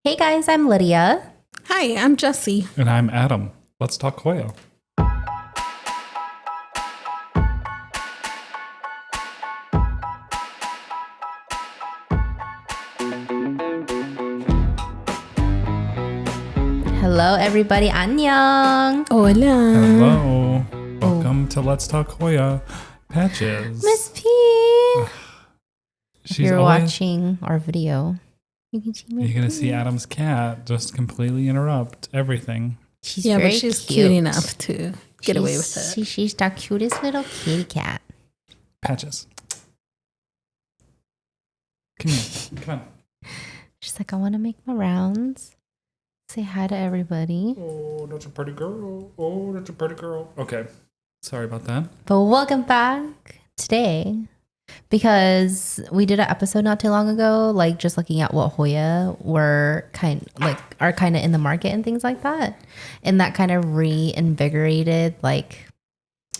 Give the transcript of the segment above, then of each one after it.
Hey guys, I'm Lydia. Hi, I'm Jessi. And I'm Adam. Let's talk Hoya. Hello everybody, annyeong. Hola. Hello. Welcome to Let's Talk Hoya. Patches. Miss P. She's You're always, watching our video. You can see me. You're going to see Adam's cat just completely interrupt everything. She's Yeah, very but she's cute enough to get away with it. She's the cutest little kitty cat. Patches. Come here. Come on. She's like, I want to make my rounds. Say hi to everybody. Oh, that's a pretty girl. Oh, that's a pretty girl. Okay. Sorry about that. But welcome back today because we did an episode not too long ago, like just looking at what Hoya are kind of in the market and things like that. And that kind of reinvigorated like,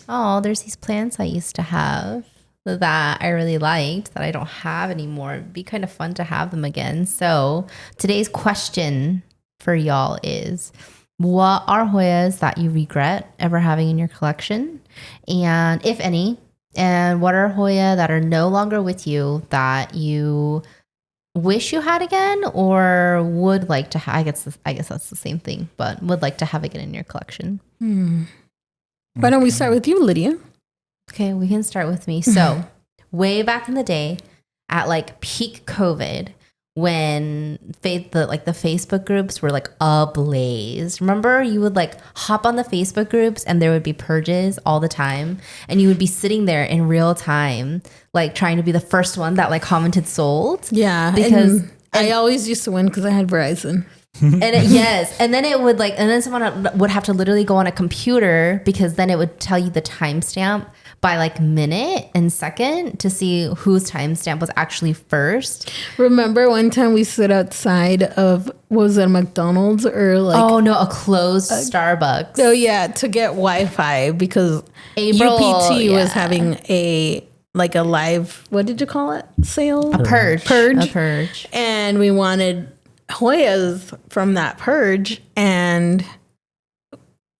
oh, there's these plants I used to have that I really liked that I don't have anymore. It'd be kind of fun to have them again. So today's question for y'all is, what are Hoyas that you regret ever having in your collection? And if any, and what are Hoya that are no longer with you that you wish you had again or would like to have? I guess that's the same thing, but would like to have again in your collection. Why don't we start with you, Lydia? Okay, we can start with me. So way back in the day at like peak COVID, when the Facebook groups were like ablaze. Remember, you would like hop on the Facebook groups and there would be purges all the time, and you would be sitting there in real time, like trying to be the first one that like commented sold. Yeah, because I always used to win because I had Verizon. And then it would and then someone would have to literally go on a computer because then it would tell you the timestamp by like minute and second to see whose timestamp was actually first. Remember one time we stood outside of, was it a McDonald's or like? Oh no, a closed Starbucks. Oh yeah, to get Wi-Fi because April, UPT yeah. was having a live, what did you call it? Sale? A purge. Purge. A purge. And we wanted Hoyas from that purge, and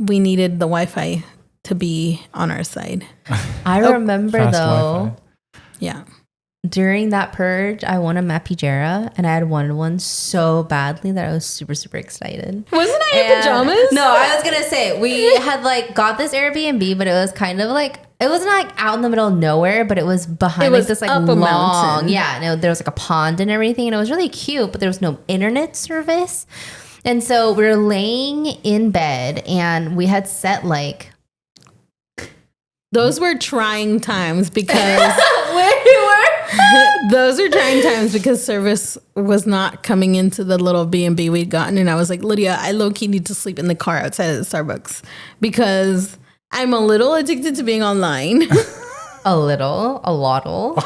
we needed the Wi-Fi to be on our side. I remember Fast though, Wi-Fi. Yeah. during that purge, I won a Mapijera, and I had wanted one so badly that I was super, super excited. Wasn't I in pajamas? No, I was gonna say we had like got this Airbnb, but it was kind of like, it wasn't like out in the middle of nowhere, but it was behind It like was this like up a long, mountain. yeah. No, there was like a pond and everything, and it was really cute, but there was no internet service, and so we were laying in bed, and we had set like. Those were trying times because Where we were. those are trying times because service was not coming into the little B&B we'd gotten. And I was like, Lydia, I low-key need to sleep in the car outside of the Starbucks because I'm a little addicted to being online. A lottle.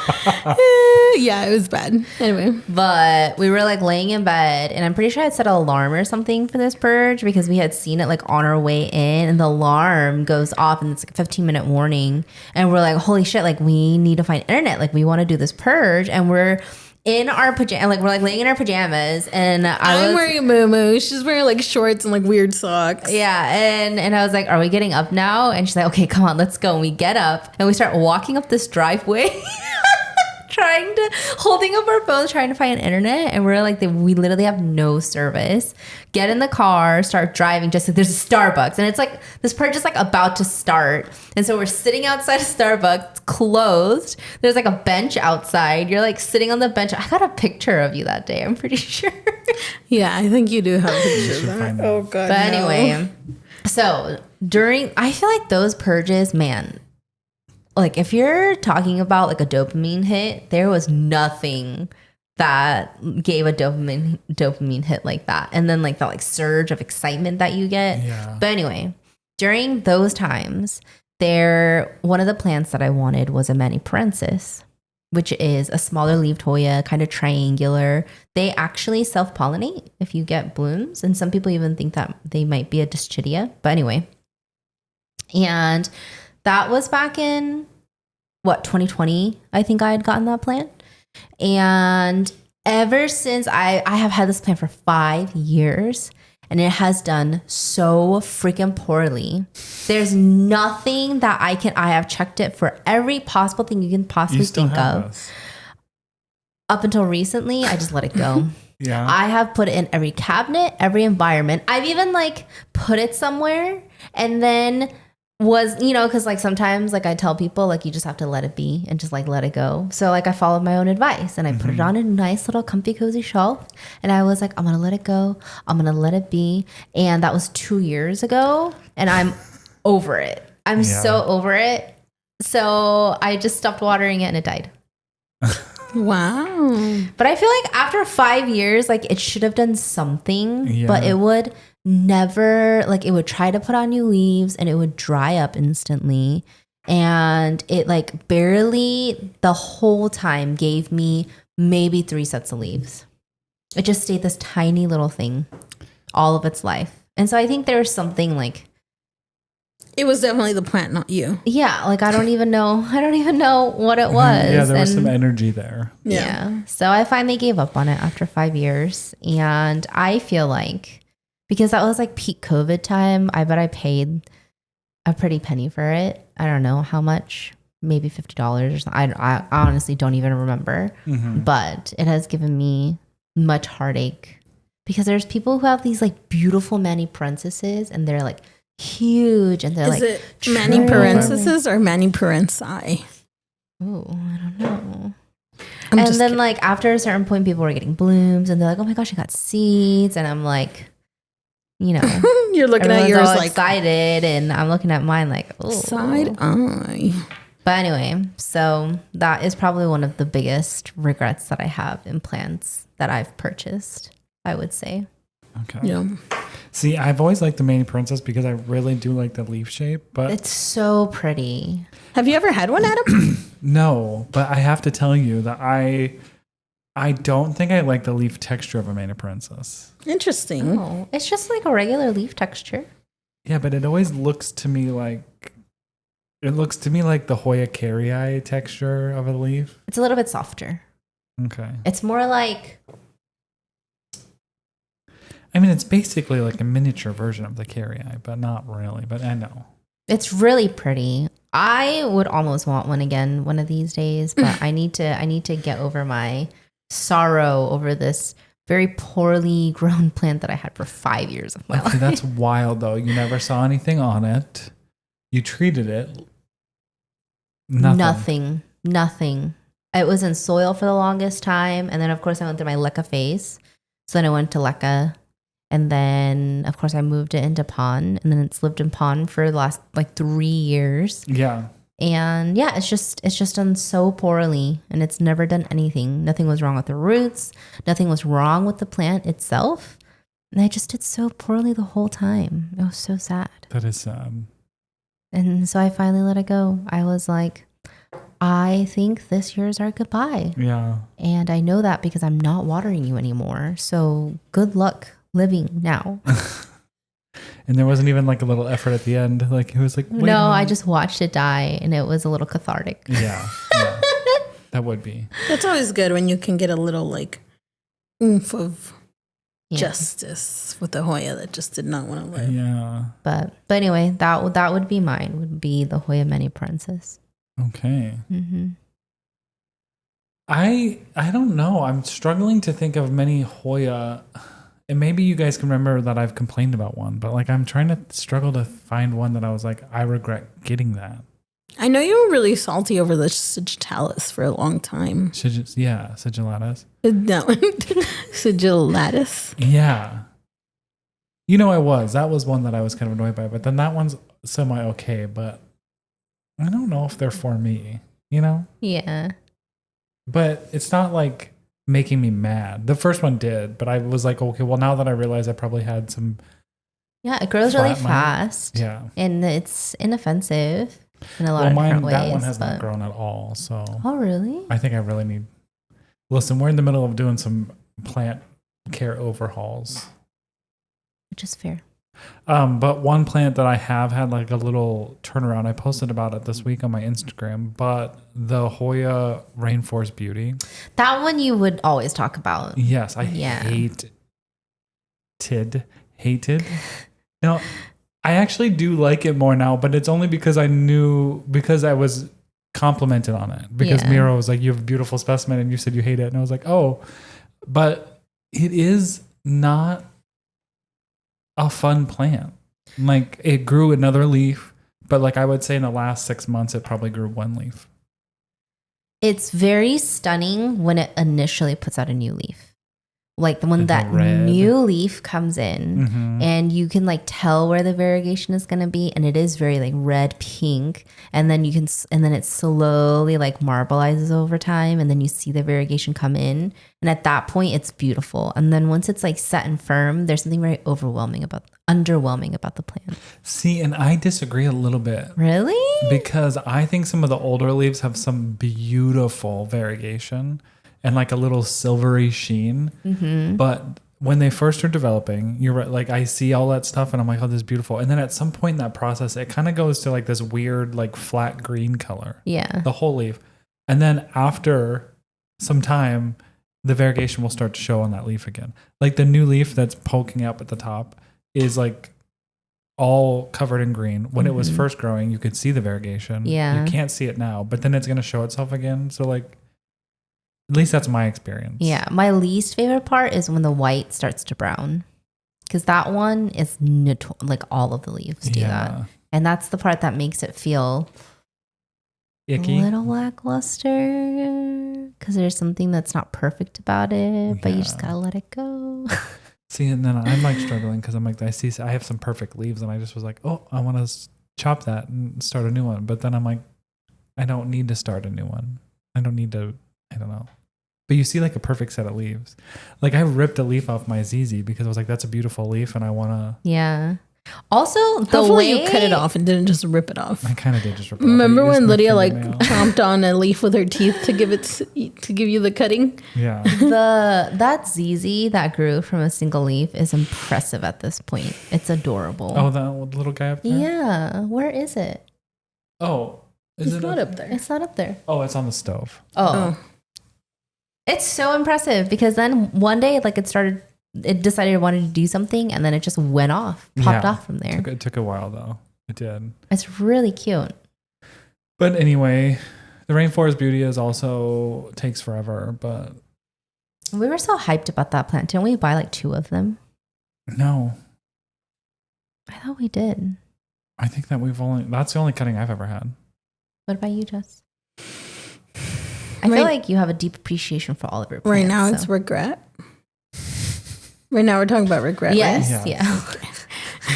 Yeah, it was bad. Anyway. But we were like laying in bed, and I'm pretty sure I'd set an alarm or something for this purge because we had seen it like on our way in, and the alarm goes off and it's like a 15-minute warning. And we're like, holy shit, like we need to find internet. Like we want to do this purge, and we're in our pajamas, like we're like laying in our pajamas, and I'm wearing a muumuu. She's wearing like shorts and like weird socks. yeah, and I was like, are we getting up now? And she's like, okay, come on, let's go. And we get up and we start walking up this driveway, holding up our phones, trying to find internet. And we're like, we literally have no service. Get in the car, start driving, just like there's a Starbucks. And it's like, this purge is like about to start. And so we're sitting outside of Starbucks, it's closed. There's like a bench outside. You're like sitting on the bench. I got a picture of you that day, I'm pretty sure. Yeah, I think you do have pictures. should find that. Oh, God. But no. anyway, so I feel like those purges, man, like if you're talking about like a dopamine hit, there was nothing that gave a dopamine hit like that. And then like that like surge of excitement that you get. Yeah. But anyway, during those times, one of the plants that I wanted was a Maniparensis, which is a smaller leaved Hoya, kind of triangular. They actually self-pollinate if you get blooms. And some people even think that they might be a Dischidia. But anyway, and that was back in 2020, I think I had gotten that plant. And ever since I have had this plant for 5 years and it has done so freaking poorly. There's nothing that I have checked it for every possible thing you can possibly think of. This. Up until recently, I just let it go. Yeah. I have put it in every cabinet, every environment. I've even like put it somewhere and then was, because like sometimes like I tell people like you just have to let it be and just like let it go. So like I followed my own advice and I put it on a nice little comfy cozy shelf and I was like, I'm gonna let it go. I'm gonna let it be. And that was 2 years ago and I'm over it. I'm so over it. So I just stopped watering it and it died. Wow. But I feel like after 5 years, like it should have done something, but it would never, like it would try to put on new leaves and it would dry up instantly. And it like barely the whole time gave me maybe 3 sets of leaves. It just stayed this tiny little thing all of its life. And so I think there's something like, it was definitely the plant, not you. yeah, like I don't even know what it was. Yeah, there was some energy there. Yeah. So I finally gave up on it after 5 years. And I feel like because that was like peak COVID time, I bet I paid a pretty penny for it. I don't know how much, maybe $50 or something. I honestly don't even remember. But it has given me much heartache because there's people who have these like beautiful mani princesses and they're like huge and they're Is like it mani parenthesis or mani parensi? Oh, I don't know. I'm and just then kidding. like after a certain point, people were getting blooms and they're like, oh my gosh, I got seeds. And I'm like, You're looking at everyone's yours all like excited and I'm looking at mine like, oh. side eye. But anyway, so that is probably one of the biggest regrets that I have in plants that I've purchased, I would say. Okay. Yeah. See, I've always liked the mani princess because I really do like the leaf shape, but It's so pretty. Have you ever had one, Adam? no, but I have to tell you that I don't think I like the leaf texture of a mani princess. Interesting. Oh, it's just like a regular leaf texture. Yeah, but it always looks to me like the Hoya carrii texture of a leaf. It's a little bit softer. Okay. It's more like, I mean, it's basically like a miniature version of the carrii, but not really. But I know. it's really pretty. I would almost want one again one of these days, but I need to get over my sorrow over this very poorly grown plant that I had for 5 years of my Okay, life. that's wild, though. You never saw anything on it. You treated it. Nothing. It was in soil for the longest time. And then, of course, I went through my leca phase. So then I went to leca. And then, of course, I moved it into pond. And then it's lived in pond for the last like 3 years. Yeah. And yeah, it's just done so poorly. And it's never done anything. Nothing was wrong with the roots. Nothing was wrong with the plant itself. And I just did so poorly the whole time. It was so sad. That is sad. And so I finally let it go. I was like, I think this year's our goodbye. Yeah. And I know that because I'm not watering you anymore. So good luck living now. And there wasn't even like a little effort at the end. Like it was like, wait a No, I minute. just watched it die and it was a little cathartic. Yeah. That would be. That's always good when you can get a little like oomph of Yeah. justice with the Hoya that just did not want to live. Yeah. But anyway, that would be mine, would be the Hoya Mani Princess. Okay. Mm-hmm. I don't know. I'm struggling to think of many Hoya. And maybe you guys can remember that I've complained about one, but like I'm trying to struggle to find one that I was like, I regret getting that. I know you were really salty over the Sigitalis for a long time. Sigillatus. No, Sigillatus. Yeah. You know, that was one that I was kind of annoyed by, but then that one's semi okay, but I don't know if they're for me, you know? Yeah. But it's not like making me mad. The first one did, but I was like, okay, well, now that I realize I probably had some. Yeah, it grows really Flat mine. fast. Yeah. And it's inoffensive in a lot Well, of mine, different ways. that one has not but- grown at all. So Oh, really? I think I really need. Listen, we're in the middle of doing some plant care overhauls. Which is fair. But one plant that I have had like a little turnaround, I posted about it this week on my Instagram, but the Hoya Rainforest Beauty. That one you would always talk about. Yes, I hated. No, I actually do like it more now, but it's only because I was complimented on it. Because Mira was like, you have a beautiful specimen, and you said you hate it. And I was like, oh, but it is not a fun plant. Like, it grew another leaf, but like I would say in the last 6 months, it probably grew one leaf. It's very stunning when it initially puts out a new leaf. Like when that new leaf comes in and you can like tell where the variegation is going to be, and it is very like red pink, and then it slowly like marbleizes over time, and then you see the variegation come in, and at that point it's beautiful. And then once it's like set and firm, there's something very underwhelming about the plant. See, and I disagree a little bit. Really? Because I think some of the older leaves have some beautiful variegation and like a little silvery sheen. But when they first are developing, you're right. Like I see all that stuff and I'm like, oh, this is beautiful. And then at some point in that process, it kind of goes to like this weird, like flat green color. Yeah. The whole leaf. And then after some time, the variegation will start to show on that leaf again. Like the new leaf that's poking up at the top is like all covered in green. When it was first growing, you could see the variegation. Yeah. You can't see it now, but then it's going to show itself again. So like, at least that's my experience. Yeah. My least favorite part is when the white starts to brown, because that one is like all of the leaves do that. And that's the part that makes it feel icky, a little lackluster, because there's something that's not perfect about it, but you just got to let it go. See, and then I'm like struggling because I'm like, I have some perfect leaves and I just was like, oh, I want to chop that and start a new one. But then I'm like, I don't need to start a new one. I don't know. But you see like a perfect set of leaves. Like I ripped a leaf off my ZZ because I was like, that's a beautiful leaf and I want to. Yeah. Also, the Hopefully way you cut it off and didn't just rip it off. I kind of did just rip it off. Remember when Lydia like chomped on a leaf with her teeth to give you the cutting? Yeah. That ZZ that grew from a single leaf is impressive at this point. It's adorable. Oh, that little guy up there? Yeah. Where is it? Oh. It's not up there. It's not up there. Oh, it's on the stove. Oh. It's so impressive because then one day like it decided it wanted to do something and then it just went off, popped off from there. It took a while though. It did. It's really cute. But anyway, the Rainforest Beauty is also takes forever, but we were so hyped about that plant. Didn't we buy like 2 of them? No. I thought we did. I think that that's the only cutting I've ever had. What about you, Jess? I feel like you have a deep appreciation for all of your plants. Right now it's regret. Right now we're talking about regret. Yes, right?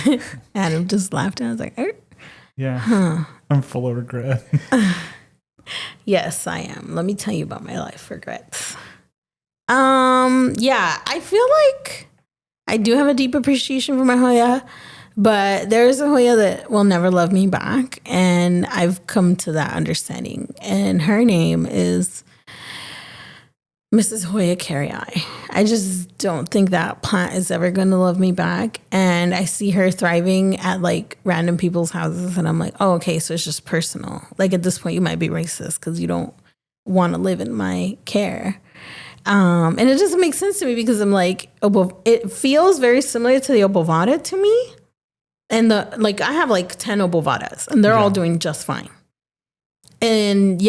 yeah. Adam just laughed and I was like, yeah, I'm full of regret. Yes, I am. Let me tell you about my life regrets. Yeah, I feel like I do have a deep appreciation for my Hoya, but there's a Hoya that will never love me back, and I've come to that understanding. And her name is Mrs. Hoya carrii. I just don't think that plant is ever going to love me back. And I see her thriving at like random people's houses, and I'm like, oh, okay, so it's just personal. Like at this point, you might be racist because you don't want to live in my care. And it doesn't make sense to me because I'm like, it feels very similar to the obovata to me. And I have like 10 obovatas and they're all doing just fine. And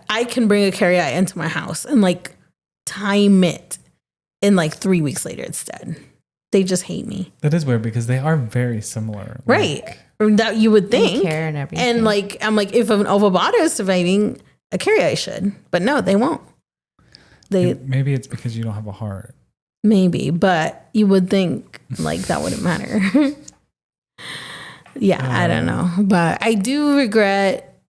I can bring a carrii into my house and like time it, and like 3 weeks later it's dead. They just hate me. That is weird because they are very similar. Right. That you would think. Care and everything. And like, I'm like, if an ovovata is surviving, a carrii should. But no, they won't. Maybe it's because you don't have a heart. Maybe, but you would think like that wouldn't matter. I don't know. But I do regret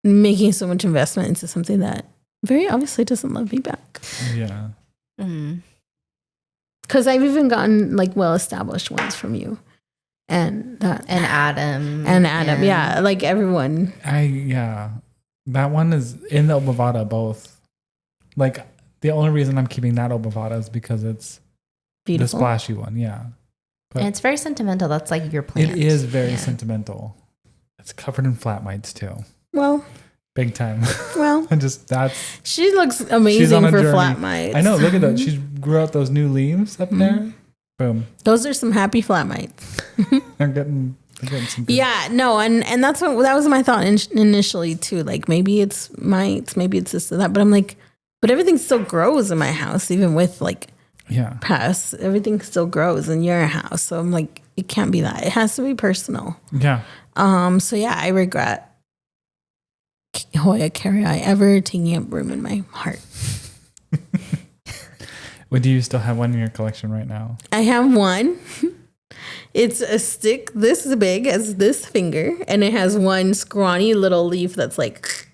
making so much investment into something that very obviously doesn't love me back. Yeah. Because I've even gotten like well-established ones from you. And Adam. Yeah. Like everyone. That one is in the obovata both. Like the only reason I'm keeping that obovata is because it's beautiful. The splashy one. Yeah. And it's very sentimental. That's like your plant. It is very sentimental. It's covered in flat mites too. Well, big time. Well, she looks amazing for flat mites. I know. Look at that. She grew out those new leaves up there. Boom. Those are some happy flat mites. They're getting some good. Yeah, no, and that was my thought initially too. Like maybe it's mites, maybe it's this or that, but I'm like, but everything still grows in my house, even with like pests. Everything still grows in your house, so I'm like, it can't be that. It has to be personal. Yeah. So yeah, I regret Hoya carrii ever taking up room in my heart. Do you still have one in your collection right now? I have one. It's a stick this big as this finger, and it has one scrawny little leaf that's like,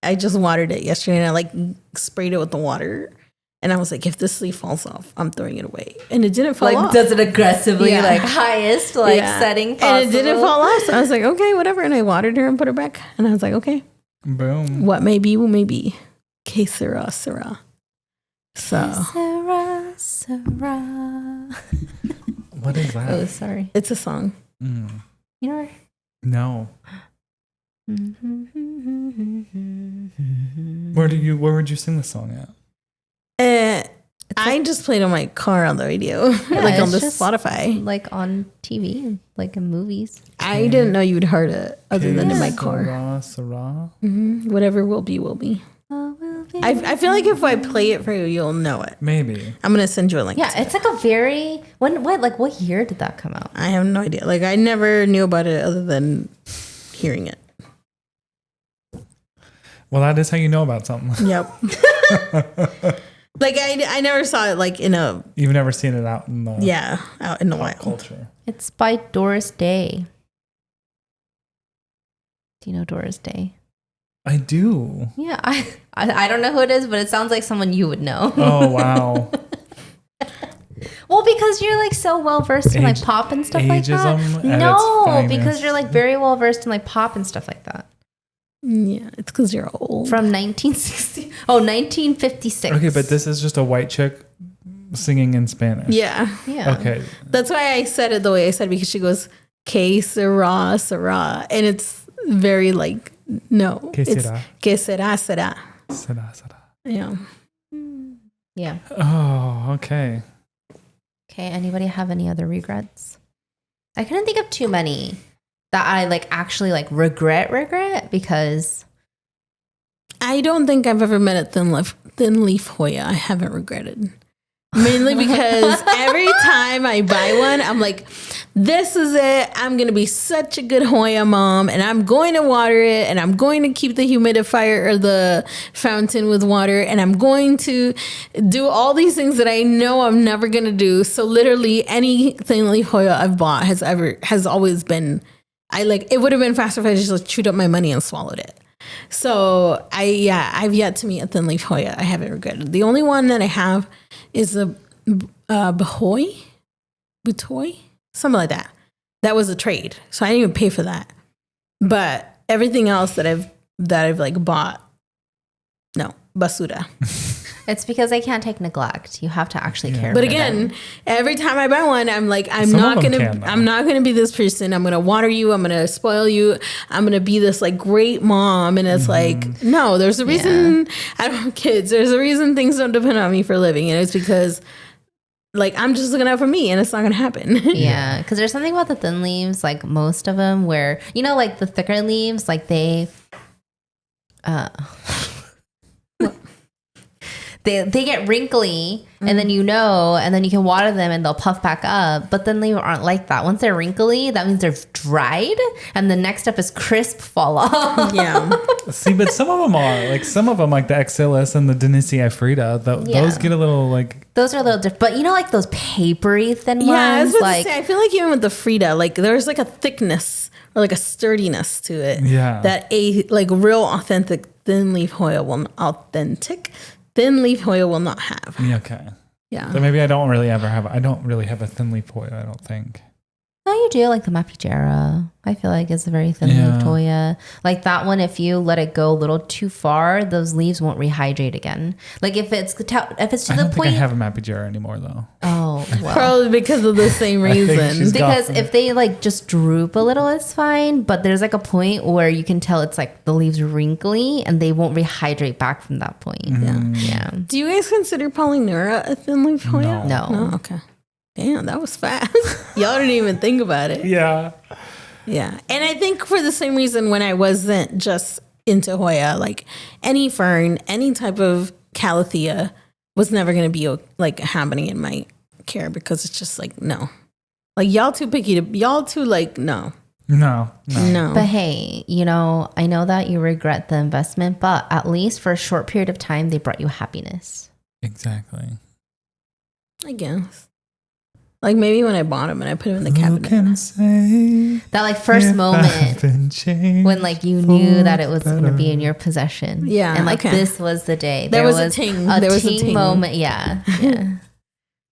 I just watered it yesterday, and I like sprayed it with the water. And I was like, if this leaf falls off, I'm throwing it away. And it didn't fall off. Does it aggressively, highest setting possible. And it didn't fall off. So I was like, okay, whatever. And I watered her and put her back. And I was like, okay. Boom. What may be will may be. Que sera, sera. So. Sera, sera. What is that? Oh, sorry. It's a song. You know? No. Where would you sing the song at? I just played on my car on the radio, like on the Spotify, like on TV, like in movies. I didn't know you'd heard it other than in my car. Sarah. Whatever will be, will be. I feel like if I play it for you, you'll know it. Maybe. I'm gonna send you a link. Yeah, it's like a very what year did that come out? I have no idea. Like I never knew about it other than hearing it. Well, that is how you know about something. Yep. Like I never saw it like in a. You've never seen it out in the out in the wild culture. It's by Doris Day. Do you know Doris Day? I do. Yeah, I don't know who it is, but it sounds like someone you would know. Oh wow. Well, because you're like so well versed in like pop and stuff like that. No, because you're like very well versed in like pop and stuff like that. Yeah, it's because you're old. From 1956. Okay, but this is just a white chick singing in Spanish. Yeah. Okay. That's why I said it the way I said, because she goes, que sera, sera. And it's very like, no. Que sera. Que sera, sera. Sera, sera. Yeah. Yeah. Oh, okay. Okay, anybody have any other regrets? I couldn't think of too many that I like actually like regret because I don't think I've ever met a thin leaf Hoya. I haven't regretted. Mainly because every time I buy one, I'm like, this is it. I'm going to be such a good Hoya mom, and I'm going to water it, and I'm going to keep the humidifier or the fountain with water, and I'm going to do all these things that I know I'm never going to do. So literally any thin leaf Hoya I've bought has always been, it would have been faster if I just like chewed up my money and swallowed it. So I've yet to meet a thin leaf Hoya. I haven't regretted. The only one that I have is a Butoy, something like that. That was a trade, so I didn't even pay for that. But everything else that I've like bought, no, basura. It's because I can't take neglect. You have to actually care. But again, every time I buy one, I'm like, I'm not gonna be this person. I'm gonna water you. I'm gonna spoil you. I'm gonna be this like great mom. And it's like, no, there's a reason I don't have kids. There's a reason things don't depend on me for a living, and it's because like I'm just looking out for me, and it's not gonna happen. Yeah, because there's something about the thin leaves, like most of them, where like the thicker leaves, like they. They get wrinkly and then and then you can water them and they'll puff back up. But then they aren't like that. Once they're wrinkly, that means they're dried, and the next step is crisp fall off. Yeah. See, but some of them are like the Exilis and the Denisi Frida. Those get a little like. Those are a little different, but like those papery thin ones. Yeah, I was about to say, I feel like even with the Frida, like there's like a thickness or like a sturdiness to it. Yeah. That a like real authentic thin leaf Hoya will not have. Okay. Yeah. So maybe I don't really have a thin leaf Hoya, I don't think. No, you do like the Mapigera. I feel like it's a very thin-leaved Hoya. Like that one, if you let it go a little too far, those leaves won't rehydrate again. Like if it's to the point. I don't think I have a Mapigera anymore though. Oh, well. Probably because of the same reason. Because if they like just droop a little, it's fine. But there's like a point where you can tell it's like the leaves wrinkly and they won't rehydrate back from that point. Yeah. Do you guys consider Polynura a thin leaf Hoya? No. Okay. Damn, that was fast. Y'all didn't even think about it. Yeah. Yeah. And I think for the same reason when I wasn't just into Hoya, like any fern, any type of calathea was never going to be like happening in my care because it's just like, no. Like y'all too picky y'all too like, no. No. But hey, you know, I know that you regret the investment, but at least for a short period of time, they brought you happiness. Exactly. I guess. Like maybe when I bought them and I put them in the cabinet. Who can say that like first moment when like you knew that it was going to be in your possession. Yeah. And like this was the day. There was a ting. There was a ting moment. Yeah. Yeah.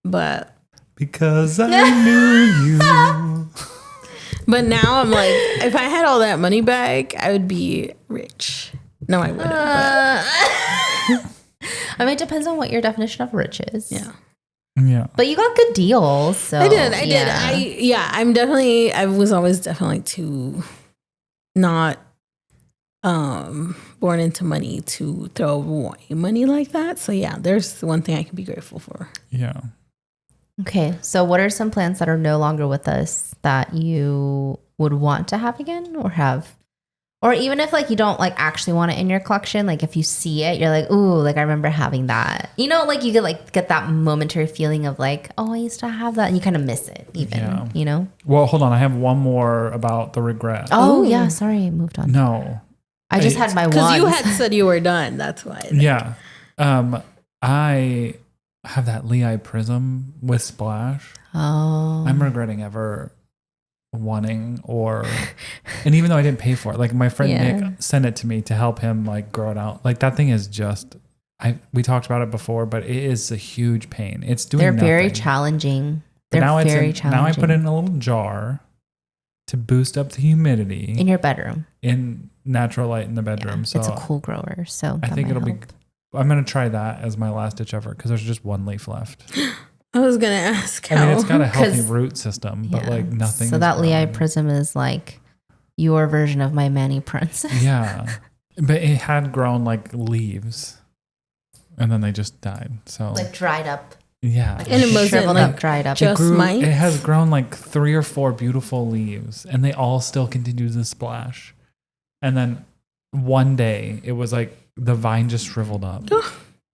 But. Because I knew you. But now I'm like, if I had all that money back, I would be rich. No, I wouldn't. I mean, it depends on what your definition of rich is. Yeah. Yeah. But you got good deals. So I did. I was always definitely too not born into money to throw away money like that. So yeah, there's one thing I can be grateful for. Yeah. Okay. So what are some plants that are no longer with us that you would want to have again or have? Or even if like you don't like actually want it in your collection, like if you see it, you're like, ooh, like I remember having that. You know, like you could like get that momentary feeling of like, oh, I used to have that, and you kind of miss it, even. You know. Well, hold on, I have one more about the regret. Oh yeah, sorry, I moved on. No, I just had my one. Because you had said you were done. That's why. Yeah, I have that Lei Prism with Splash. Oh, I'm regretting ever wanting and even though I didn't pay for it, like my friend Nick sent it to me to help him like grow it out. Like that thing is just we talked about it before, but it is a huge pain. It's doing nothing. Very challenging. They're very challenging. Now I put it in a little jar to boost up the humidity in your bedroom, in natural light in the bedroom. Yeah, so it's a cool grower. So I think it'll be. I'm gonna try that as my last ditch effort because there's just one leaf left. I was gonna ask how. I mean, it's got a healthy root system, but like nothing. So that Lei Prism is like your version of my Manny Prince. Yeah, but it had grown like leaves, and then they just died. So like dried up. Yeah, like and it wasn't like dried up. It has grown like 3 or 4 beautiful leaves, and they all still continue to splash. And then one day, it was like the vine just shriveled up.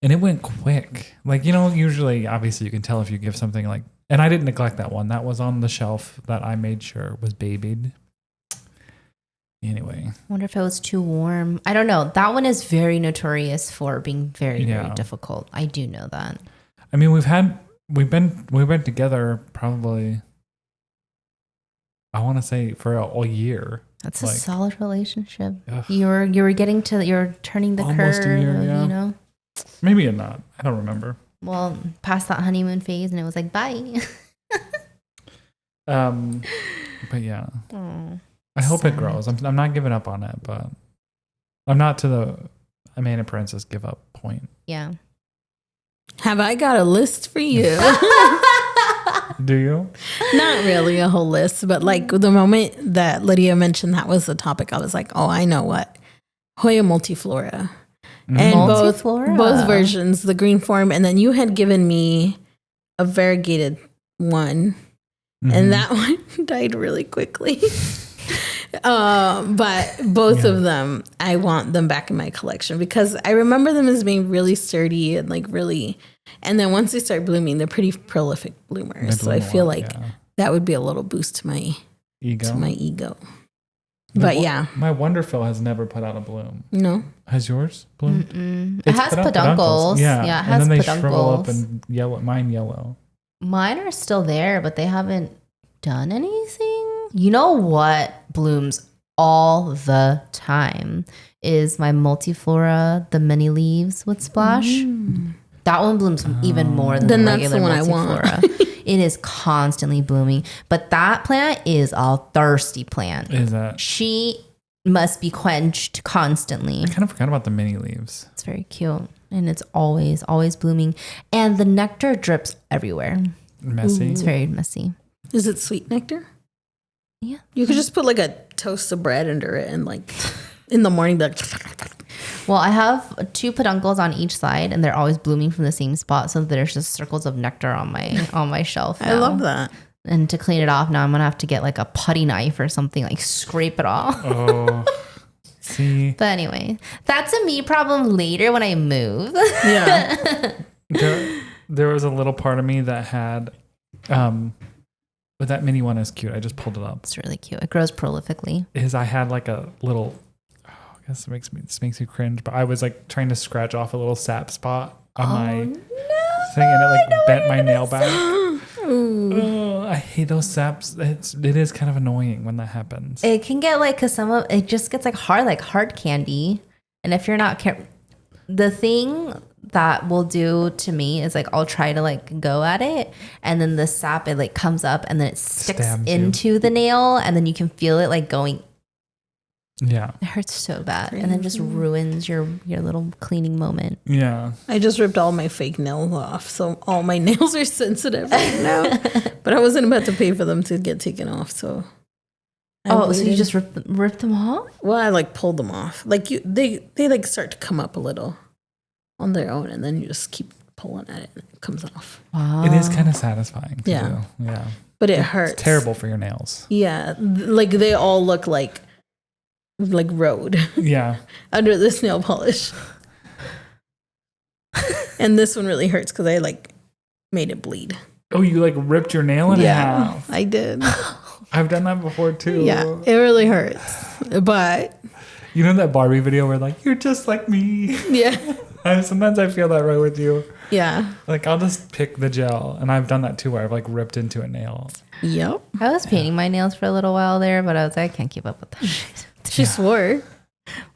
And it went quick. Like, you know, usually, obviously, you can tell if you give something like... And I didn't neglect that one. That was on the shelf that I made sure was babied. Anyway. I wonder if it was too warm. I don't know. That one is very notorious for being very, very difficult. I do know that. I mean, we've been together probably, I want to say, for a year. That's like, a solid relationship. Ugh. You're turning the almost curve, a year, you know? Maybe not. I don't remember. Well, past that honeymoon phase, and it was like, bye. But yeah. I hope it grows. I'm not giving up on it, but I'm not to the Amanda Princess give up point. Yeah. Have I got a list for you? Do you? Not really a whole list, but like the moment that Lydia mentioned that was the topic, I was like, oh, I know what. Hoya multiflora. And both versions, the green form, and then you had given me a variegated one, and that one died really quickly. But both of them, I want them back in my collection because I remember them as being really sturdy and like really, and then once they start blooming, they're pretty prolific bloomers. So I feel like that would be a little boost to my ego. But yeah, my Wonderful has never put out a bloom. No, has yours bloomed? It has peduncles. Yeah, it has and then they peduncles. shrivel up and yellow. Mine yellow. Mine are still there, but they haven't done anything. You know what blooms all the time is my multiflora, the mini leaves with Splash. That one blooms even more than the regular multiflora. It is constantly blooming. But that plant is a thirsty plant. Is that? She must be quenched constantly. I kind of forgot about the mini leaves. It's very cute. And it's always blooming. And the nectar drips everywhere. Messy. It's very messy. Is it sweet nectar? Yeah. You could just put like a toast of bread under it and like in the morning be like. Well, I have 2 peduncles on each side, and they're always blooming from the same spot. So there's just circles of nectar on my shelf now. I love that. And to clean it off now, I'm gonna have to get like a putty knife or something, like scrape it off. Oh, see. But anyway, that's a me problem later when I move. Yeah. There was a little part of me that had, but that mini one is cute. I just pulled it up. It's really cute. It grows prolifically. I had like a little, I guess this makes me cringe, but I was like trying to scratch off a little sap spot on my thing, and it like bent my nail back. Oh, I hate those saps. It is kind of annoying when that happens. It can get like, cause some of it just gets like hard candy, and if you're not the thing that will do to me is like I'll try to like go at it, and then the sap it like comes up and then it sticks into the nail, and then you can feel it like going. Yeah, it hurts so bad, and then just ruins your little cleaning moment. Yeah, I just ripped all my fake nails off, so all my nails are sensitive right now. But I wasn't about to pay for them to get taken off, so. So you just ripped them off? Well, I like pulled them off. Like they like start to come up a little on their own, and then you just keep pulling at it and it comes off. Wow. it is kind of satisfying to do. Yeah, but it hurts. It's terrible for your nails. Yeah, like they all look like road. Yeah, under this nail polish. And this one really hurts because I like made it bleed. Oh, you like ripped your nail in half? I did. I've done that before too. Yeah, it really hurts. But you know that Barbie video where like you're just like me. Yeah. Sometimes I feel that way with you. Yeah. Like I'll just pick the gel, and I've done that too, where I've like ripped into a nail. Yep. I was painting my nails for a little while there, but I was like, I can't keep up with that shit. She swore.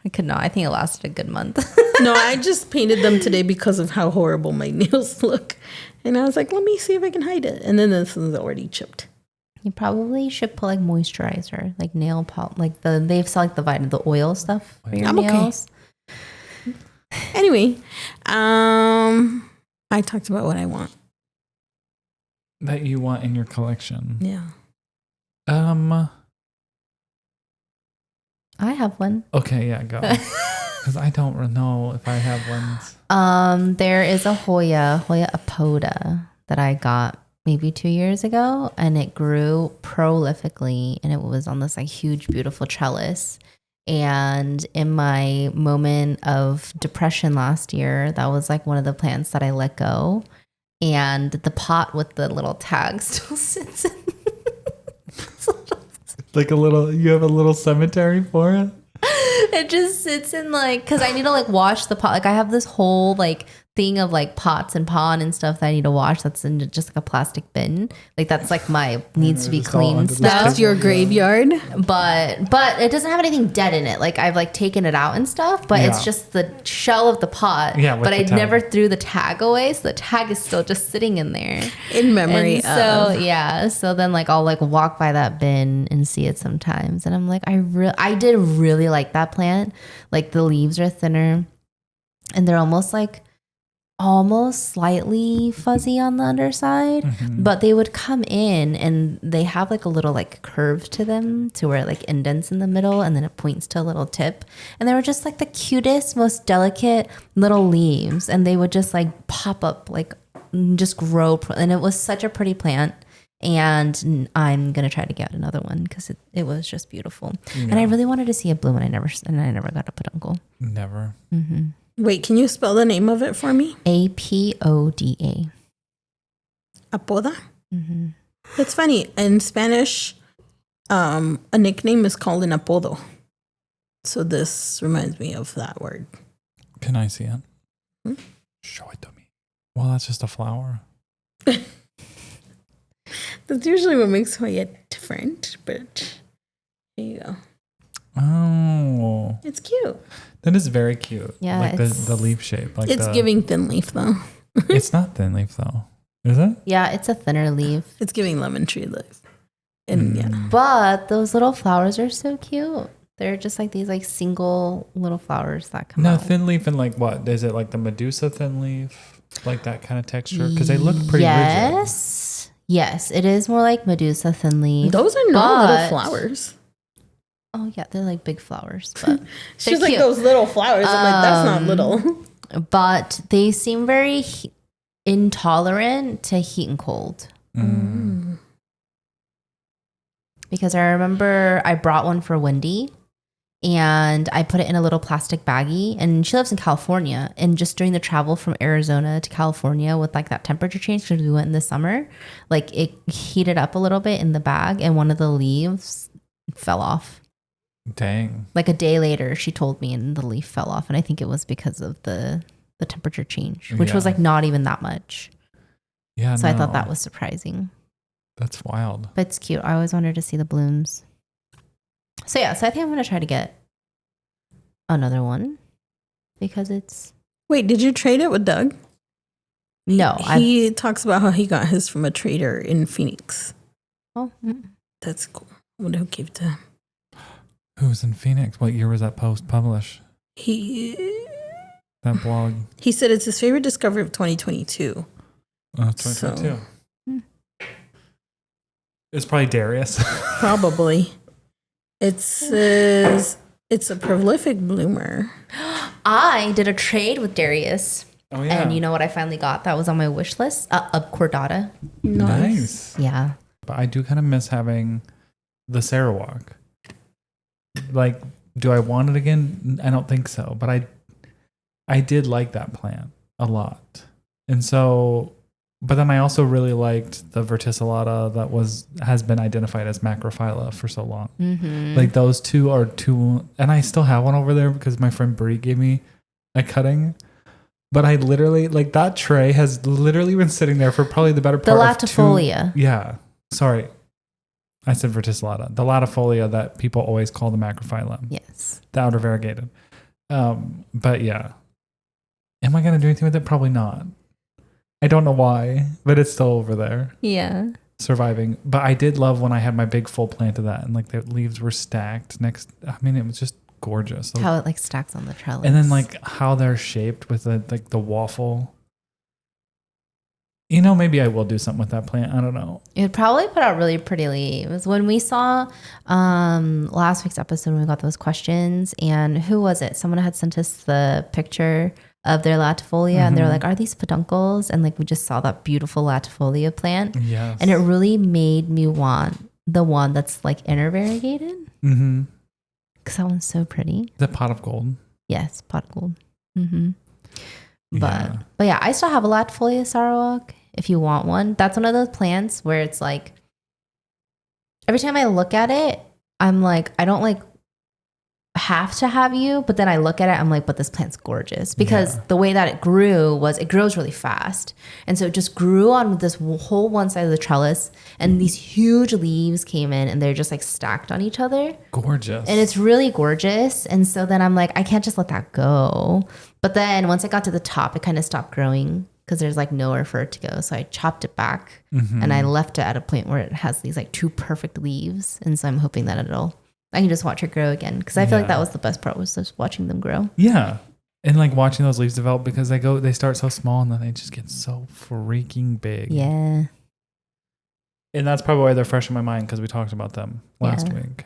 I could not. I think it lasted a good month. No, I just painted them today because of how horrible my nails look. And I was like, let me see if I can hide it. And then this one's already chipped. You probably should put like moisturizer, like nail polish, like they sell like the oil stuff for your nails. Okay. Anyway, I talked about what I want. That you want in your collection. Yeah. I have one. Okay, yeah, go. Because I don't know if I have ones. There is a Hoya apoda that I got maybe 2 years ago, and it grew prolifically, and it was on this like huge, beautiful trellis. And in my moment of depression last year, that was like one of the plants that I let go. And the pot with the little tag still sits in. Like you have a little cemetery for it? It just sits in like, because I need to like wash the pot. Like I have this whole like thing of like pots and pond and stuff that I need to wash. That's in just like a plastic bin. Like that's like my needs to be clean stuff. That's your graveyard. But it doesn't have anything dead in it. Like I've like taken it out and stuff, but it's just the shell of the pot. Yeah, but I never threw the tag away, so the tag is still just sitting in there In memory and so, yeah. So then like I'll like walk by that bin and see it sometimes, and I'm like, I did really like that plant. Like the leaves are thinner, and they're almost slightly fuzzy on the underside, but they would come in and they have like a little like curve to them to where it like indents in the middle, and then it points to a little tip, and they were just like the cutest, most delicate little leaves, and they would just like pop up, like just grow, and it was such a pretty plant. And I'm gonna try to get another one because it was just beautiful, and I really wanted to see it bloom, and I never got a peduncle. Never. Wait, can you spell the name of it for me? Apoda. Apoda? That's funny. In Spanish, a nickname is called an apodo. So this reminds me of that word. Can I see it? Show it to me. Well, that's just a flower. That's usually what makes Hoya different, but here you go. Oh. It's cute. That is very cute. Yeah, like the leaf shape. Like it's giving thin leaf though. It's not thin leaf though. Is it? Yeah, it's a thinner leaf. It's giving lemon tree leaf. And yeah. But those little flowers are so cute. They're just like these like single little flowers that come out. Thin leaf and like what? Is it like the Medusa thin leaf? Like that kind of texture? Because they look pretty rigid. Yes, it is more like Medusa thin leaf. Those are not little flowers. Oh yeah, they're like big flowers. But she's like those little flowers. I'm like, that's not little. But they seem very intolerant to heat and cold. Because I remember I brought one for Wendy and I put it in a little plastic baggie, and she lives in California, and just during the travel from Arizona to California with like that temperature change, because we went in the summer, like it heated up a little bit in the bag and one of the leaves fell off. Dang. Like a day later she told me, and the leaf fell off, and I think it was because of the temperature change, which was like not even that much. Yeah. So I thought that was surprising. That's wild. But it's cute. I always wanted to see the blooms. So yeah, so I think I'm going to try to get another one because it's... Wait, did you trade it with Doug? No. He talks about how he got his from a trader in Phoenix. Oh. That's cool. I wonder who gave it to him. Who's in Phoenix? What year was that post published? That blog. He said it's his favorite discovery of 2022. Oh, 2022. It's probably Darius. Probably. It says it's a prolific bloomer. I did a trade with Darius. Oh, yeah. And you know what I finally got? That was on my wish list. A cordata. Nice. Yeah. But I do kind of miss having the Sarawak. Like, do I want it again? I don't think so. But I did like that plant a lot. And so... But then I also really liked the verticillata that has been identified as macrophylla for so long. Mm-hmm. Like those two are two, and I still have one over there because my friend Brie gave me a cutting. But I literally, like that tray has literally been sitting there for probably the better part of latifolia. Yeah. Sorry. I said verticillata. The latifolia that people always call the macrophylla. Yes. The outer variegated. But yeah. Am I going to do anything with it? Probably not. I don't know why, but it's still over there. Yeah. Surviving. But I did love when I had my big full plant of that and like the leaves were stacked next. I mean, it was just gorgeous. How it like stacks on the trellis. And then like how they're shaped with the waffle. You know, maybe I will do something with that plant. I don't know. It would probably put out really pretty leaves. When we saw last week's episode, when we got those questions, and who was it? Someone had sent us the picture of their latifolia, and they're like, are these peduncles? And like we just saw that beautiful latifolia plant. Yes. And it really made me want the one that's like intervariegated. Mm-hmm. Because that one's so pretty. The pot of gold. Yes, pot of gold. Mm-hmm. But yeah, I still have a latifolia Sarawak if you want one. That's one of those plants where it's like, every time I look at it, I'm like, I don't like have to have you, but then I look at it, I'm like, but this plant's gorgeous because the way that it grows really fast. And so it just grew on this whole one side of the trellis, and these huge leaves came in and they're just like stacked on each other. Gorgeous. And it's really gorgeous. And so then I'm like, I can't just let that go. But then once I got to the top, it kind of stopped growing because there's like nowhere for it to go. So I chopped it back and I left it at a point where it has these like two perfect leaves. And so I'm hoping that I can just watch it grow again, because I feel like that was the best part, was just watching them grow. Yeah. And like watching those leaves develop, because they start so small and then they just get so freaking big. Yeah. And that's probably why they're fresh in my mind, because we talked about them last week.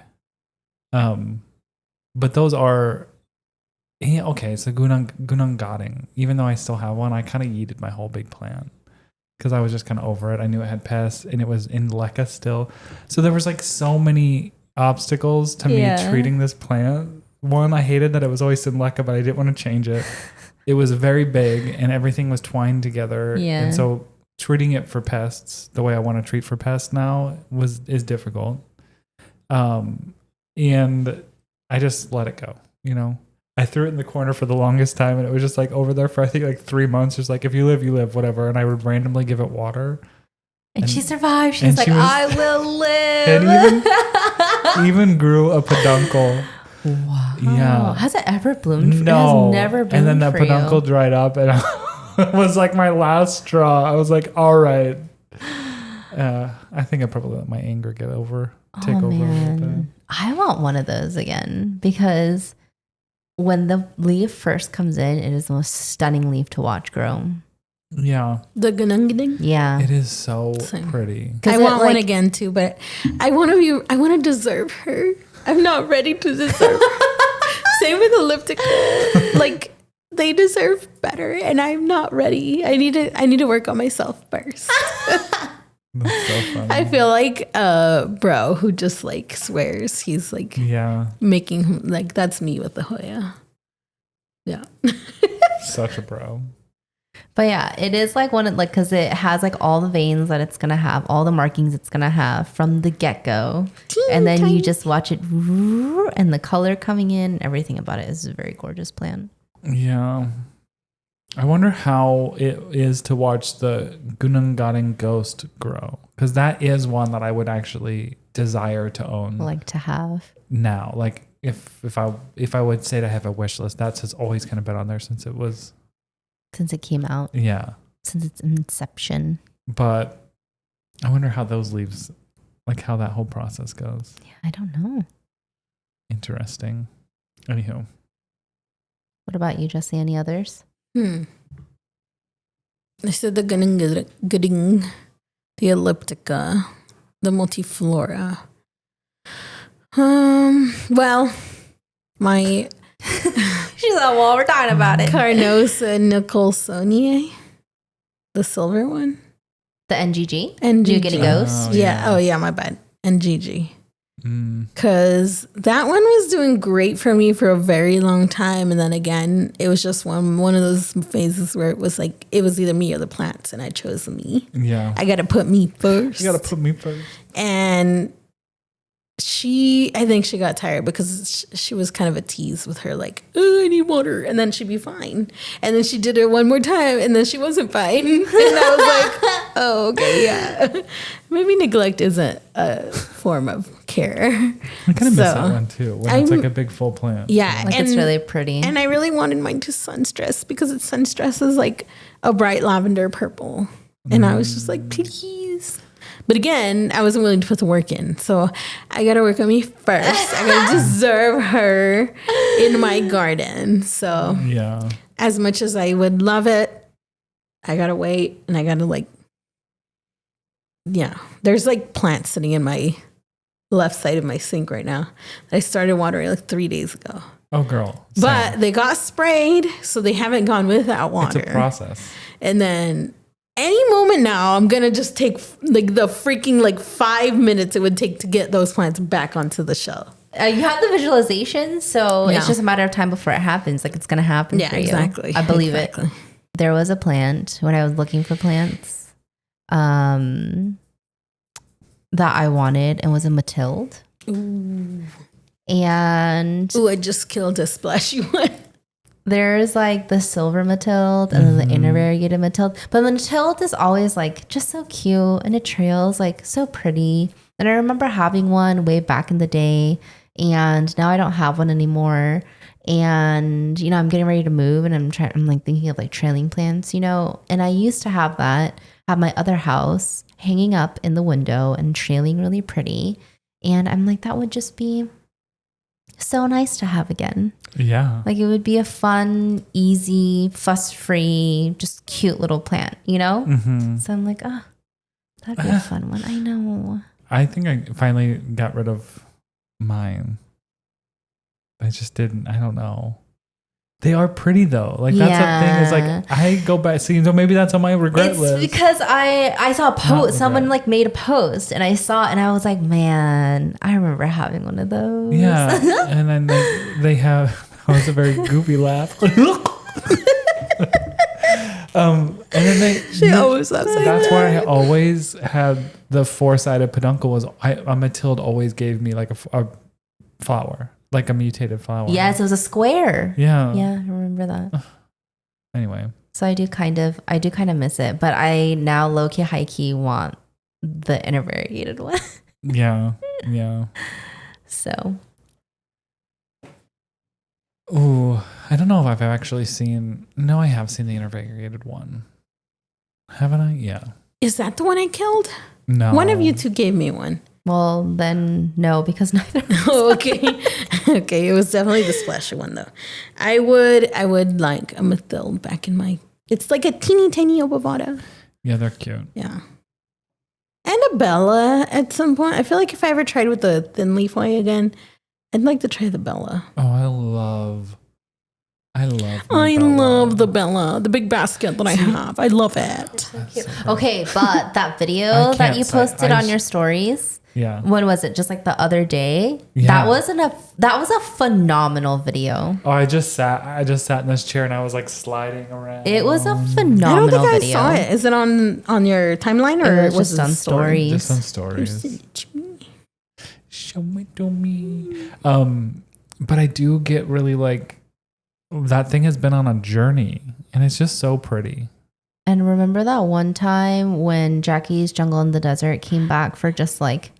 But those are, okay, so Gunung Gading, even though I still have one, I kind of yeeted my whole big plant because I was just kind of over it. I knew it had pests and it was in LECA still. So there was like so many obstacles to me treating this plant. One, I hated that it was always in LECA, but I didn't want to change it. It was very big and everything was twined together. Yeah. And so treating it for pests the way I want to treat for pests now is difficult. And I just let it go, you know. I threw it in the corner for the longest time and it was just like over there for I think like 3 months. Just like, if you live, you live, whatever. And I would randomly give it water. And she survived. She's like, I will live. And even grew a peduncle. Wow. Yeah. Has it ever bloomed? No. It has never bloomed. And then that peduncle dried up and was like my last straw. I was like, all right. I think I probably let my anger take over a little bit. I want one of those again because when the leaf first comes in, it is the most stunning leaf to watch grow. Yeah. The gunung. Yeah. It is so pretty. I want one again too, but I want to deserve her. I'm not ready to deserve her. Same with elliptical. Like they deserve better and I'm not ready. I need to work on myself first. That's so funny. I feel like bro who just like swears. He's like making like that's me with the Hoya. Yeah. Such a bro. But yeah, it is like one like because it has like all the veins that it's gonna have, all the markings it's gonna have from the get-go. And then you just watch it and the color coming in, everything about it is a very gorgeous plant. Yeah. I wonder how it is to watch the Gunung Ghost grow. Because that is one that I would actually desire to own. Like to have. Now. Like if I would say to have a wish list, that's has always kind of been on there since it came out. Yeah. Since its inception. But I wonder how those leaves, like how that whole process goes. Yeah, I don't know. Interesting. Anywho. What about you, Jessi? Any others? I said the gunung, the elliptica, the multiflora. Well, my She's like, well, we're talking about it. Carnosa Nicholsoniae, the silver one. The NGG? NGG. Do you get a ghost? Oh, yeah, my bad. NGG. Because that one was doing great for me for a very long time. And then again, it was just one of those phases where it was like, it was either me or the plants. And I chose me. Yeah. I got to put me first. You got to put me first. And I think she got tired because she was kind of a tease with her, like, oh, I need water. And then she'd be fine. And then she did it one more time and then she wasn't fine. And I was like, oh, okay, yeah. Maybe neglect isn't a form of care. I kind of miss that one too, when it's like a big full plant. Yeah. Like it's really pretty. And I really wanted mine to sunstress because its sunstress is like a bright lavender purple. And I was just like, please. But again, I wasn't willing to put the work in. So I got to work on me first. I got to deserve her in my garden. So yeah, as much as I would love it, I got to wait. And I got to there's like plants sitting in my left side of my sink right now. I started watering like 3 days ago. Oh, girl. Same. But they got sprayed. So they haven't gone without water. It's a process. And then any moment now, I'm going to just take like the freaking 5 minutes it would take to get those plants back onto the shelf. You have the visualization, so it's just a matter of time before it happens. Like it's going to happen for you. Exactly. I believe it. There was a plant when I was looking for plants that I wanted and was a Matilde. Ooh. And I just killed a splashy one. There's like the silver Matilde and then the inner variegated Matilde. But the Matilde is always like just so cute and it trails like so pretty. And I remember having one way back in the day and now I don't have one anymore. And, I'm getting ready to move and I'm like thinking of like trailing plants, and I used to have that at my other house hanging up in the window and trailing really pretty. And I'm like, that would just be so nice to have again. Yeah. Like it would be a fun, easy, fuss-free, just cute little plant, So I'm like, that'd be a fun one. I know. I think I finally got rid of mine. I just didn't. I don't know. They are pretty though. Like that's the thing is like I go back. So maybe that's on my regret list. It's because I saw a post. Someone like made a post and I saw it and I was like, man, I remember having one of those. Yeah. And then they have. That was a very goofy laugh. And then she always laughs. That's why I always had the 4-sided peduncle. Was a Matilde always gave me like a flower. Like a mutated flower. Yes, it was a square. Yeah. Yeah, I remember that. Anyway. So I do kind of miss it, but I now low-key, high-key want the inner variegated one. Yeah. Yeah. So. Ooh, I don't know if I've actually seen. No, I have seen the intervariegated one. Haven't I? Yeah. Is that the one I killed? No. One of you two gave me one. Well, then no, because neither. Oh, okay. Okay. It was definitely the splashy one though. I would like a Mathilde back in my, it's like a teeny tiny Obavada. Yeah, they're cute. Yeah. And a Bella at some point. I feel like if I ever tried with the thin leaf Hoya again, I'd like to try the Bella. Oh, I love I Bella. love the Bella, the big basket that I have. I love it. So Okay, but that video that you posted on your stories, yeah. when was it? Just like the other day. Yeah. That was a phenomenal video. Oh, I just sat in this chair and I was like sliding around. It was a I phenomenal don't think video. I saw it. Is it on your timeline or It was just on stories. Just on stories. Show it to me. But I do get really like, that thing has been on a journey and it's just so pretty. And remember that one time when Jackie's Jungle in the Desert came back for just like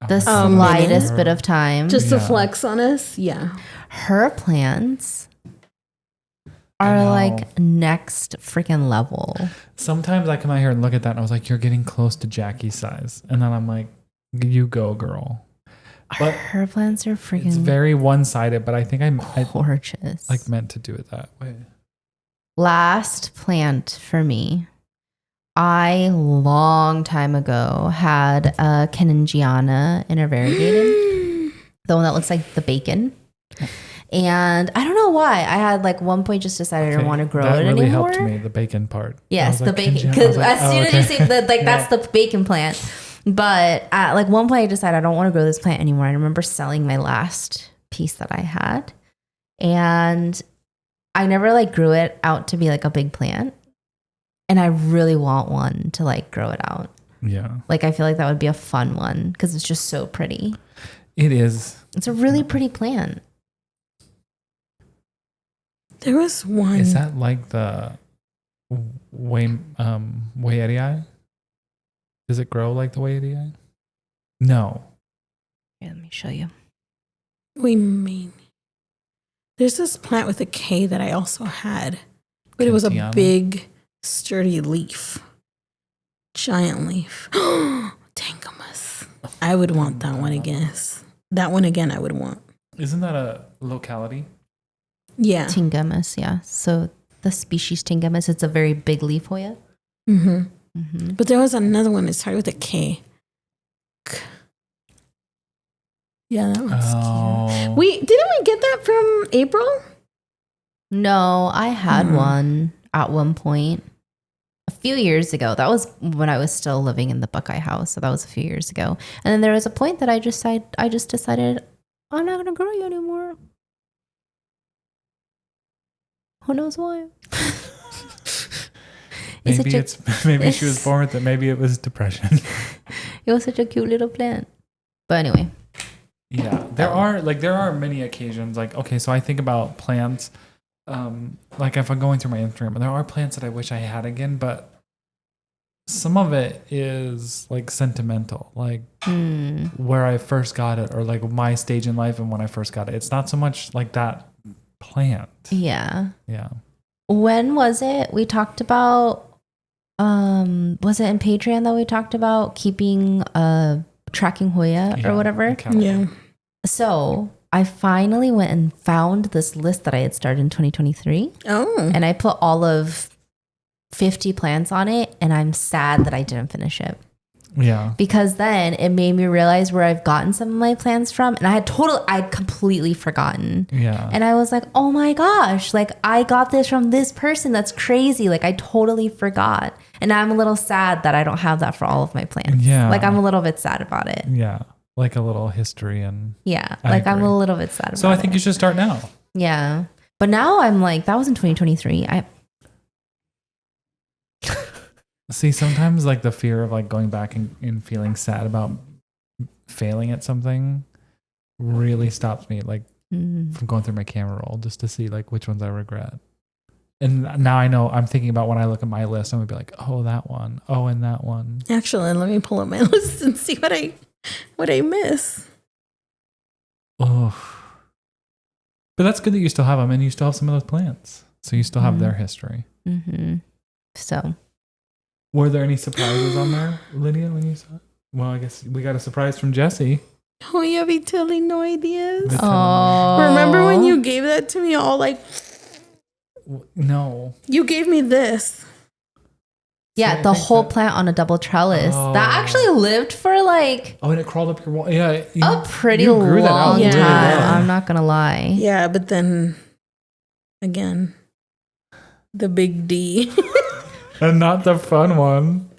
the slightest bit of time? Just to flex on us? Yeah. Her plans are like next freaking level. Sometimes I come out here and look at that and I was like, you're getting close to Jackie's size. And then I'm like, you go, girl. But her plants are freaking it's very one-sided, but I think I gorgeous. like meant to do it that way. Last plant for me. I long time ago had a Canningiana intervariegated, the one that looks like the bacon. And I don't know why. I had like one point just decided I didn't want to grow it anymore. That really helped me, the bacon part. Yes, the like, bacon. Because as soon as you say that, like that's the bacon plant. But at like one point I decided I don't want to grow this plant anymore. I remember selling my last piece that I had. And I never like grew it out to be like a big plant. And I really want one to like grow it out. Yeah. Like I feel like that would be a fun one because it's just so pretty. It is. It's a really pretty plant. There was one. Is that like the Wayetii? Does it grow like the Wayetii? No. Here, let me show you. There's this plant with a K that I also had, but it was a Cantiana? big, sturdy leaf. Giant leaf. Tangamus. I would want that one again. That one again I would want. Isn't that a locality? Yeah. Tingamus, yeah. So the species Tingamus, it's a very big leaf Hoya. Mm-hmm. Mm-hmm. But there was another one that started with a K. Yeah, that one's cute. Didn't we get that from April? No, I had one at one point a few years ago. That was when I was still living in the Buckeye house. So that was a few years ago. And then there was a point that I just decided I'm not going to grow you anymore. Who knows why? Maybe she was born with it. Maybe it was depression. It was such a cute little plant. But anyway. Yeah, there are many occasions. Like, okay, so I think about plants. Like if I'm going through my Instagram, there are plants that I wish I had again, but some of it is like sentimental, like where I first got it, or like my stage in life and when I first got it. It's not so much like that plant. Yeah. Yeah. When was it? We talked about. Was it in Patreon that we talked about keeping tracking Hoya or whatever? Yeah. So I finally went and found this list that I had started in 2023. Oh. And I put all of 50 plants on it, and I'm sad that I didn't finish it. Yeah. Because then it made me realize where I've gotten some of my plants from, and I'd completely forgotten. Yeah. And I was like, oh my gosh, like I got this from this person. That's crazy. Like I totally forgot. And I'm a little sad that I don't have that for all of my plants. Yeah. Like I'm a little bit sad about it. Yeah. Like a little history and I'm a little bit sad about it. So I think you should start now. Yeah. But now I'm like, that was in 2023. See, sometimes like the fear of like going back and feeling sad about failing at something really stops me like from going through my camera roll just to see like which ones I regret. And now I know I'm thinking about when I look at my list, I'm gonna be like, oh, that one. Oh, and that one. Actually, let me pull up my list and see what I miss. Oh, But that's good that you still have them and you still have some of those plants. So you still have their history. Mm-hmm. So. Were there any surprises on there, Lydia, when you saw it? Well, I guess we got a surprise from Jessi. Oh, yeah, be telling no ideas. Oh. Remember when you gave that to me all like... No. You gave me this. Yeah, the whole plant on a double trellis. Oh. That actually lived for like... Oh, and it crawled up your wall. Yeah. a pretty long really time. well. I'm not going to lie. Yeah, but then again, the big D. And not the fun one.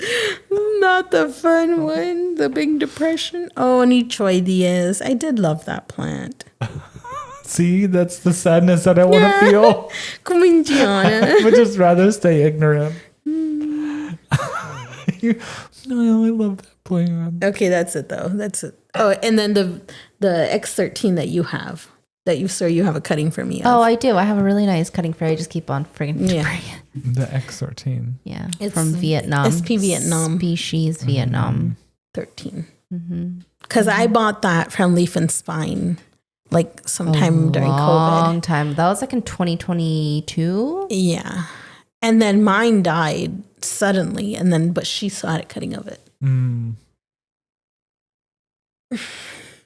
Not the fun one. The big depression. Oh, Nichoy Diaz. I did love that plant. See, that's the sadness that I want to feel. Kumingiana. But just rather stay ignorant. No, I love that plant. Okay, that's it though. That's it. Oh, and then the X13 that you have. That you have a cutting for me of. Oh, I do. I have a really nice cutting for you. I just keep on friggin' Yeah. bring it. The X13. Yeah. It's from Vietnam. SP Vietnam. Species Vietnam. 13. Because I bought that from Leaf and Spine like sometime during Long COVID. time. That was like in 2022. Yeah. And then mine died suddenly, but she still had a cutting of it. Mm.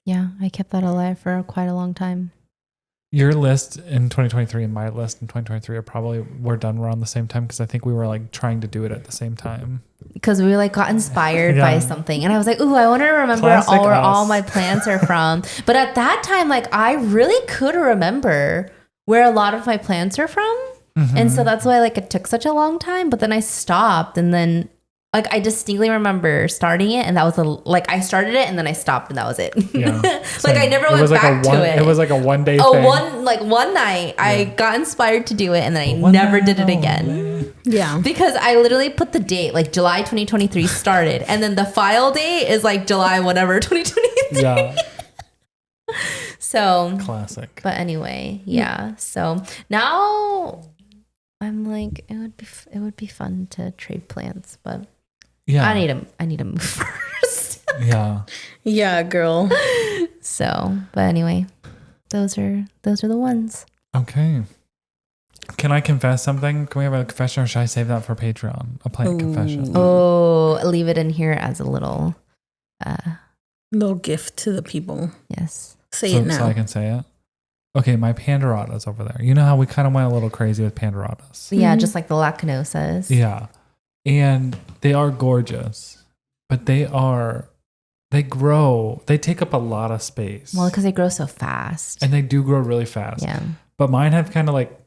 Yeah, I kept that alive for quite a long time. Your list in 2023 and my list in 2023 we're done around the same time because I think we were like trying to do it at the same time. Because we like got inspired Yeah. by something. And I was like, ooh, I want to remember Classic where us. all my plants are from. But at that time, like I really could remember where a lot of my plants are from. And so that's why like it took such a long time. But then I stopped and then like I distinctly remember starting it and that was I started it and then I stopped and that was it. Yeah. Like I never went back to it. It was like a one day Oh, thing. one night I got inspired to do it and then I never did it again. Yeah. Because I literally put the date like July 2023 started and then the file date is like July whatever 2023. Yeah. So Classic. but anyway, yeah. So now I'm like it would be fun to trade plants, but Yeah. I need to move first. Yeah. Yeah, girl. So, but anyway, those are the ones. Okay. Can I confess something? Can we have a confession or should I save that for Patreon? A plant confession. Oh, leave it in here as a little Little gift to the people. yes. Say it now. So I can say it? Okay, my Panderatas over there. You know how we kind of went a little crazy with Panderatas? So yeah, just like the lacunosas. Yeah. And they are gorgeous, but they take up a lot of space. Well, because they grow so fast. And they do grow really fast. Yeah. But mine have kind of like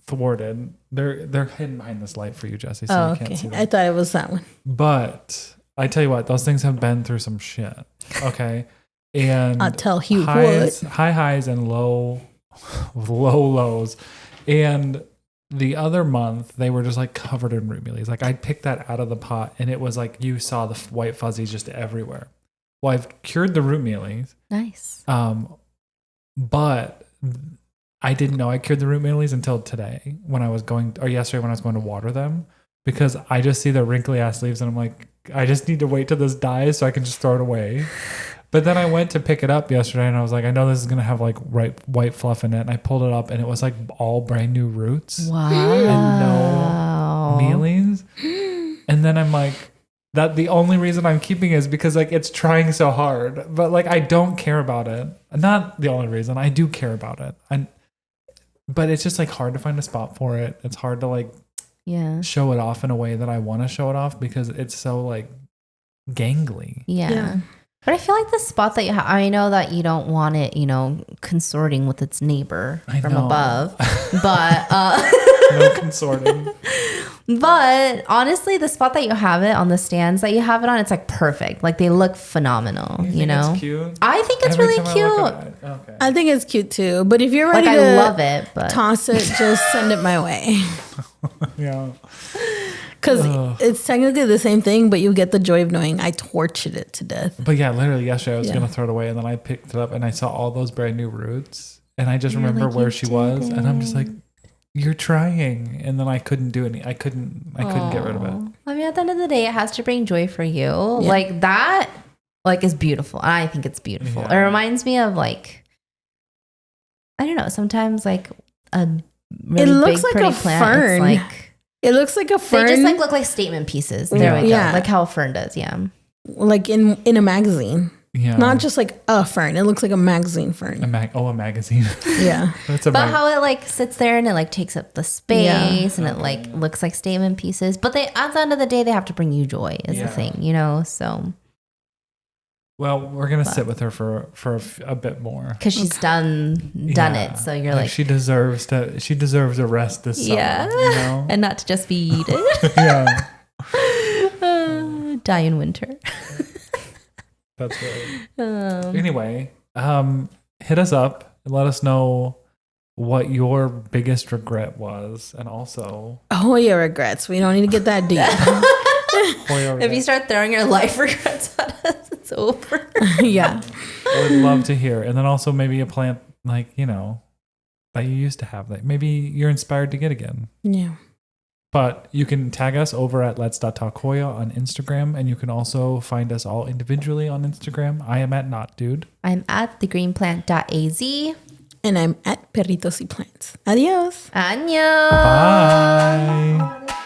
thwarted. They're hidden behind this light for you, Jessi, so you can't see them. I thought it was that one. But I tell you what, those things have been through some shit. Okay. And I'll tell Hugh high highs and low lows. And the other month they were just like covered in root mealies. Like I picked that out of the pot and it was like you saw the white fuzzies just everywhere. Well, I've cured the root mealies. Nice. But I didn't know I cured the root mealies until today yesterday when I was going to water them because I just see the wrinkly ass leaves and I'm like, I just need to wait till this dies so I can just throw it away. But then I went to pick it up yesterday and I was like, I know this is going to have like white fluff in it. And I pulled it up and it was like all brand new roots. Wow. And no mealies. And then I'm like, that the only reason I'm keeping it is because like it's trying so hard. But like I don't care about it. Not the only reason. I do care about it. But it's just like hard to find a spot for it. It's hard to like show it off in a way that I want to show it off because it's so like gangly. Yeah. But I feel like the spot that you have, I know that you don't want it, consorting with its neighbor from above, but no consorting. But honestly, the spot that you have it on, the stands that you have it on, it's like perfect. Like they look phenomenal. You think it's cute? I think it's really cute. Okay. I think it's cute too. But if you're ready Like to I love it, but toss it, just send it my way. Yeah. Because it's technically the same thing, but you get the joy of knowing I tortured it to death. But yeah, literally yesterday I was going to throw it away and then I picked it up and I saw all those brand new roots and I just remember like, where she was and I'm just like, you're trying. And then I couldn't do any. I couldn't get rid of it. I mean, at the end of the day, it has to bring joy for you. Like that, like is beautiful. I think it's beautiful. Yeah. It reminds me of like, I don't know. Sometimes like a really It looks big like pretty a plant, fern. it's like It llooks like a fern. they just like look like statement pieces. There we go. Yeah. Like how a fern does. Yeah. like in a magazine. Yeah. Not just like a fern. It looks like a magazine fern. a magazine. Yeah. That's a But how it like sits there and it like takes up the space and it Oh, like looks like statement pieces. But they at the end of the day they have to bring you joy is the thing, you know. So well, we're gonna sit with her for a bit more because she's done it. So you're like she deserves a rest this summer. yeah, You know? and not to just be eaten. Yeah. Die in winter. That's right. Anyway, hit us up and let us know what your biggest regret was, and also Hoya regrets. We don't need to get that deep. Hoya If you start throwing your life regrets at us, it's over. Yeah. I would love to hear, and then also maybe a plant like that you used to have that maybe you're inspired to get again. Yeah. But you can tag us over at Let's.talk.hoya on Instagram, and you can also find us all individually on Instagram. I am at NotDude. I'm at thegreenplant.az. And I'm at Perritos y Plants. Adios. Annyeong. Bye.